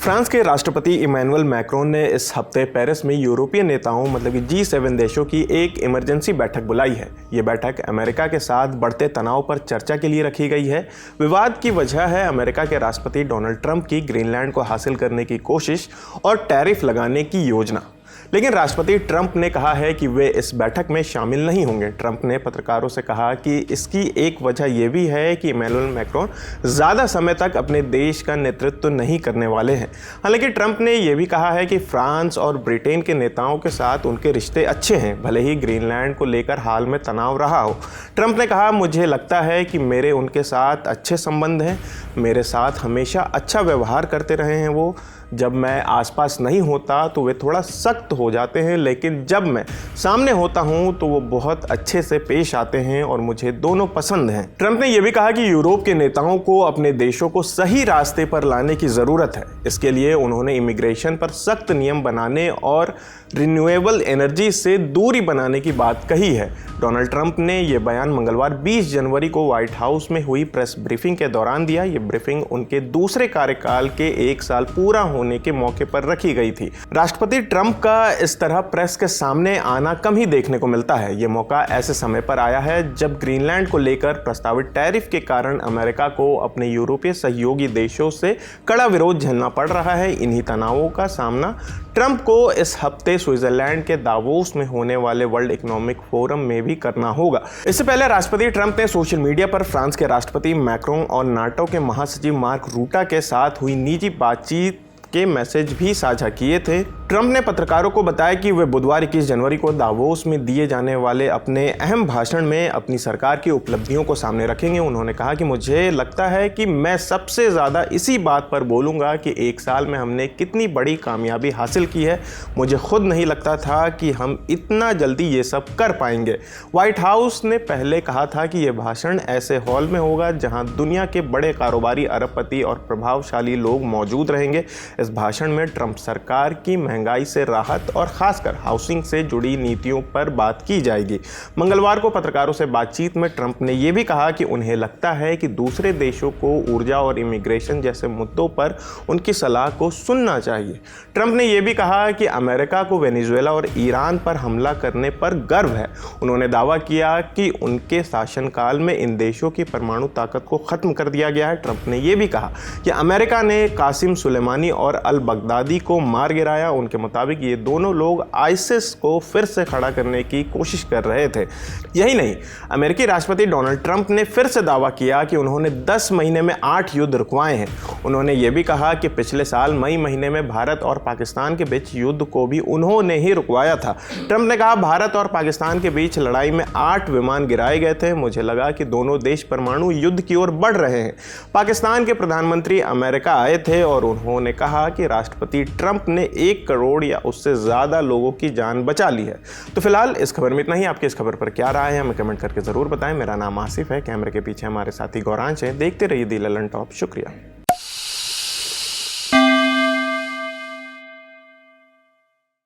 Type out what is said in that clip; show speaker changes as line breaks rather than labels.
France के राष्ट्रपति Emmanuel Macron ने इस हफ्ते पेरिस में यूरोपीय नेताओं मतलब कि G7 देशों की एक इमरजेंसी बैठक बुलाई है। ये बैठक अमेरिका के साथ बढ़ते तनाव पर चर्चा के लिए रखी गई है। विवाद की वजह है अमेरिका के राष्ट्रपति डोनाल्ड ट्रंप की ग्रीनलैंड को हासिल करने की कोशिश और टैरिफ लगाने की योजना। लेकिन राष्ट्रपति ट्रंप ने कहा है कि वे इस बैठक में शामिल नहीं होंगे। ट्रंप ने पत्रकारों से कहा कि इसकी एक वजह यह भी है कि इमैनुअल मैक्रोन ज़्यादा समय तक अपने देश का नेतृत्व नहीं करने वाले हैं। हालांकि ट्रंप ने यह भी कहा है कि फ्रांस और ब्रिटेन के नेताओं के साथ उनके रिश्ते अच्छे हैं, भले ही ग्रीनलैंड को लेकर हाल में तनाव रहा हो। ट्रंप ने कहा, मुझे लगता है कि मेरे उनके साथ अच्छे संबंध हैं, मेरे साथ हमेशा अच्छा व्यवहार करते रहे हैं। वो जब मैं आसपास नहीं होता तो वे थोड़ा सख्त हो जाते हैं, लेकिन जब मैं सामने होता हूं तो वो बहुत अच्छे से पेश आते हैं और मुझे दोनों पसंद हैं। ट्रंप ने यह भी कहा कि यूरोप के नेताओं को अपने देशों को सही रास्ते पर लाने की ज़रूरत है। इसके लिए उन्होंने इमिग्रेशन पर सख्त नियम बनाने और रिन्यूएबल एनर्जी से दूरी बनाने की बात कही है। डोनाल्ड ट्रंप ने यह बयान मंगलवार 20 जनवरी को व्हाइट हाउस में हुई प्रेस ब्रीफिंग के दौरान दिया। ये ब्रीफिंग उनके दूसरे कार्यकाल के 1 साल पूरा होने के मौके पर रखी गई थी। राष्ट्रपति ट्रंप का इस तरह प्रेस के सामने आना कम ही देखने को मिलता है। ये मौका ऐसे समय पर आया है जब ग्रीनलैंड को लेकर प्रस्तावित टैरिफ के कारण अमेरिका को अपने यूरोपीय सहयोगी देशों से कड़ा विरोध झेलना पड़ रहा है। इन्हीं तनावों का सामना ट्रंप को इस हफ्ते स्विट्जरलैंड के दावोस में होने वाले वर्ल्ड इकोनॉमिक फोरम में भी करना होगा। इससे पहले राष्ट्रपति ट्रंप ने सोशल मीडिया पर फ्रांस के राष्ट्रपति मैक्रोन और नाटो के महासचिव मार्क रूटा के साथ हुई निजी बातचीत के मैसेज भी साझा किए थे। ट्रंप ने पत्रकारों को बताया कि वे बुधवार 21 जनवरी को दावोस में दिए जाने वाले अपने अहम भाषण में अपनी सरकार की उपलब्धियों को सामने रखेंगे। उन्होंने कहा कि मुझे लगता है कि मैं सबसे ज़्यादा इसी बात पर बोलूँगा कि 1 साल में हमने कितनी बड़ी कामयाबी हासिल की है। मुझे खुद नहीं लगता था कि हम इतना जल्दी ये सब कर पाएंगे। व्हाइट हाउस ने पहले कहा था कि यह भाषण ऐसे हॉल में होगा जहाँ दुनिया के बड़े कारोबारी, अरबपति और प्रभावशाली लोग मौजूद रहेंगे। इस भाषण में ट्रंप सरकार की महंगाई से राहत और खासकर हाउसिंग से जुड़ी नीतियों पर बात की जाएगी। मंगलवार को पत्रकारों से बातचीत में ट्रंप ने यह भी कहा कि उन्हें लगता है कि दूसरे देशों को ऊर्जा और इमिग्रेशन जैसे मुद्दों पर उनकी सलाह को सुनना चाहिए। ट्रंप ने यह भी कहा कि अमेरिका को वेनेजुएला और ईरान पर हमला करने पर गर्व है। उन्होंने दावा किया कि उनके शासनकाल में इन देशों की परमाणु ताकत को खत्म कर दिया गया है। ट्रंप ने यह भी कहा कि अमेरिका ने कासिम सुलेमानी और अल बगदादी को मार गिराया। उनके मुताबिक ये दोनों लोग आईसिस को फिर से खड़ा करने की कोशिश कर रहे थे। यही नहीं, अमेरिकी राष्ट्रपति डोनाल्ड ट्रंप ने फिर से दावा किया कि उन्होंने 10 महीने में 8 युद्ध रुकवाए हैं। उन्होंने ये भी कहा कि पिछले साल मई महीने में भारत और पाकिस्तान के बीच युद्ध को भी उन्होंने ही रुकवाया था। ट्रंप ने कहा, भारत और पाकिस्तान के बीच लड़ाई में 8 विमान गिराए गए थे। मुझे लगा कि दोनों देश परमाणु युद्ध की ओर बढ़ रहे हैं। पाकिस्तान के प्रधानमंत्री अमेरिका आए थे और उन्होंने कहा कि राष्ट्रपति ट्रंप ने 1 करोड़ या उससे ज़्यादा लोगों की जान बचा ली है। तो फिलहाल इस खबर में इतना ही। आपकी इस खबर पर क्या राय है हमें कमेंट करके ज़रूर बताएं। मेरा नाम आसिफ है, कैमरे के पीछे हमारे साथी गौरांश हैं। देखते रहिए दी ललन टॉप। शुक्रिया।